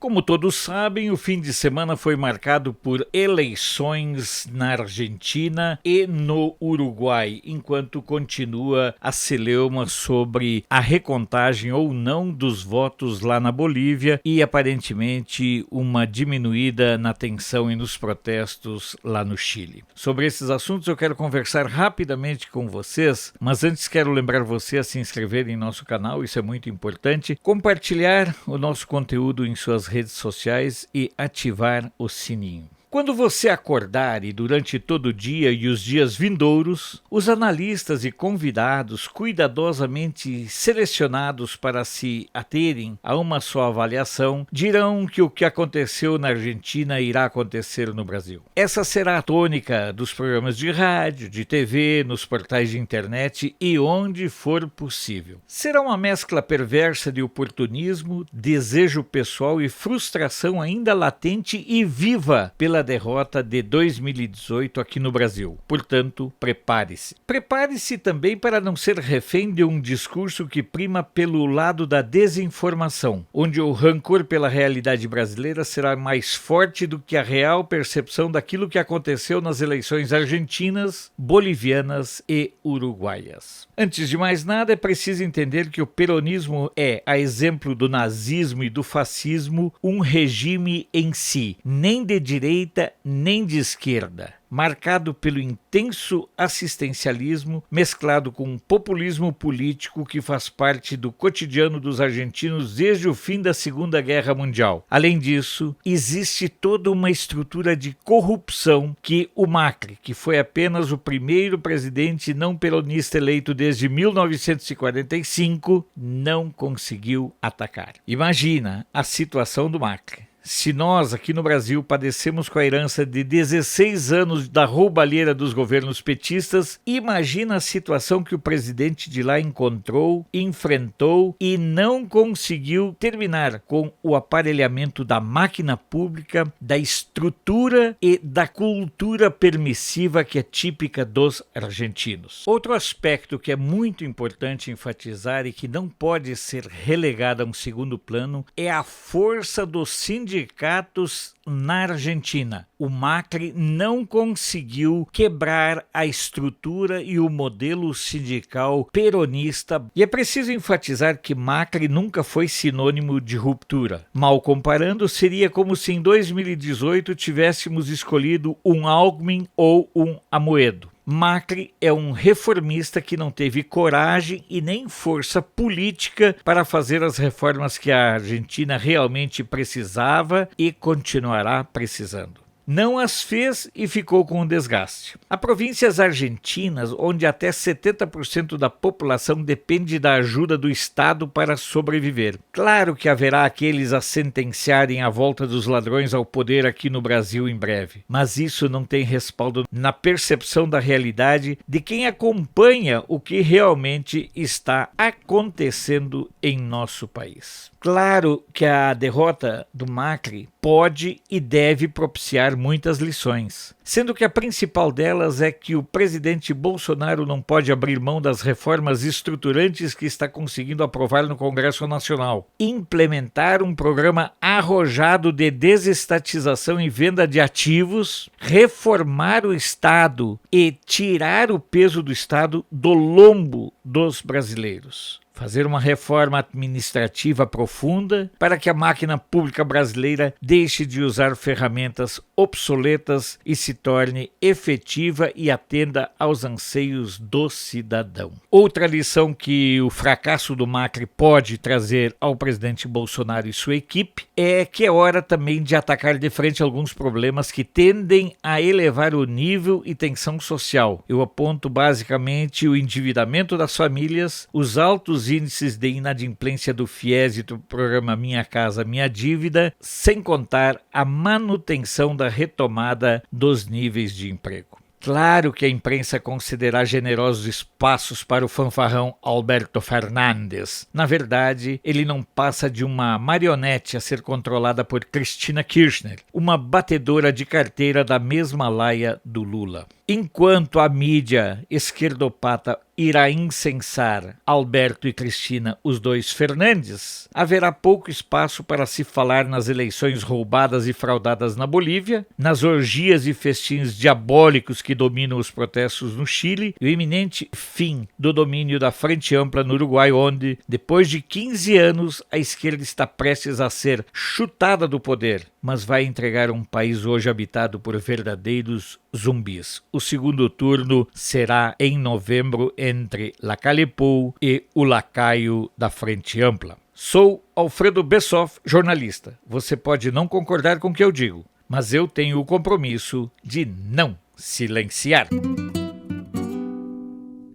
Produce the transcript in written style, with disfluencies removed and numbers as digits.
Como todos sabem, o fim de semana foi marcado por eleições na Argentina e no Uruguai, enquanto continua a celeuma sobre a recontagem ou não dos votos lá na Bolívia e aparentemente uma diminuída na tensão e nos protestos lá no Chile. Sobre esses assuntos eu quero conversar rapidamente com vocês, mas antes quero lembrar você a se inscrever em nosso canal, isso é muito importante, compartilhar o nosso conteúdo em suas redes sociais e ativar o sininho. Quando você acordar e durante todo o dia e os dias vindouros, os analistas e convidados cuidadosamente selecionados para se aterem a uma só avaliação dirão que o que aconteceu na Argentina irá acontecer no Brasil. Essa será a tônica dos programas de rádio, de TV, nos portais de internet e onde for possível. Será uma mescla perversa de oportunismo, desejo pessoal e frustração ainda latente e viva pela derrota de 2018 aqui no Brasil. Portanto, prepare-se. Prepare-se também para não ser refém de um discurso que prima pelo lado da desinformação, onde o rancor pela realidade brasileira será mais forte do que a real percepção daquilo que aconteceu nas eleições argentinas, bolivianas e uruguaias. Antes de mais nada, é preciso entender que o peronismo é, a exemplo do nazismo e do fascismo, um regime em si, nem de direita nem de esquerda, marcado pelo intenso assistencialismo mesclado com um populismo político que faz parte do cotidiano dos argentinos desde o fim da Segunda Guerra Mundial. Além disso, existe toda uma estrutura de corrupção que o Macri, que foi apenas o primeiro presidente não peronista eleito desde 1945, não conseguiu atacar. Imagina a situação do Macri. Se nós, aqui no Brasil, padecemos com a herança de 16 anos da roubalheira dos governos petistas, imagina a situação que o presidente de lá encontrou, enfrentou e não conseguiu terminar com o aparelhamento da máquina pública, da estrutura e da cultura permissiva que é típica dos argentinos. Outro aspecto que é muito importante enfatizar e que não pode ser relegado a um segundo plano é a força dos sindicatos na Argentina. O Macri não conseguiu quebrar a estrutura e o modelo sindical peronista. E é preciso enfatizar que Macri nunca foi sinônimo de ruptura. Mal comparando, seria como se em 2018 tivéssemos escolhido um Alckmin ou um Amoedo. Macri é um reformista que não teve coragem e nem força política para fazer as reformas que a Argentina realmente precisava e continuará precisando. Não as fez e ficou com um desgaste. Há províncias argentinas onde até 70% da população depende da ajuda do Estado para sobreviver. Claro que haverá aqueles a sentenciarem a volta dos ladrões ao poder aqui no Brasil em breve, mas isso não tem respaldo na percepção da realidade de quem acompanha o que realmente está acontecendo em nosso país. Claro que a derrota do Macri pode e deve propiciar muitas lições, sendo que a principal delas é que o presidente Bolsonaro não pode abrir mão das reformas estruturantes que está conseguindo aprovar no Congresso Nacional, implementar um programa arrojado de desestatização e venda de ativos, reformar o Estado e tirar o peso do Estado do lombo dos brasileiros. Fazer uma reforma administrativa profunda para que a máquina pública brasileira deixe de usar ferramentas obsoletas e se torne efetiva e atenda aos anseios do cidadão. Outra lição que o fracasso do Macri pode trazer ao presidente Bolsonaro e sua equipe é que é hora também de atacar de frente alguns problemas que tendem a elevar o nível e tensão social. Eu aponto basicamente o endividamento das famílias, os altos índices de inadimplência do FIES e do programa Minha Casa Minha Dívida, sem contar a manutenção da retomada dos níveis de emprego. Claro que a imprensa considera generosos espaços para o fanfarrão Alberto Fernandes. Na verdade, ele não passa de uma marionete a ser controlada por Cristina Kirchner, uma batedora de carteira da mesma laia do Lula. Enquanto a mídia esquerdopata irá incensar Alberto e Cristina, os dois Fernandes, haverá pouco espaço para se falar nas eleições roubadas e fraudadas na Bolívia, nas orgias e festins diabólicos que dominam os protestos no Chile e o iminente fim do domínio da Frente Ampla no Uruguai, onde, depois de 15 anos, a esquerda está prestes a ser chutada do poder, mas vai entregar um país hoje habitado por verdadeiros zumbis. O segundo turno será em novembro entre Lacalle Pou e o lacaio da Frente Ampla. Sou Alfredo Bessoff, jornalista. Você pode não concordar com o que eu digo, mas eu tenho o compromisso de não silenciar.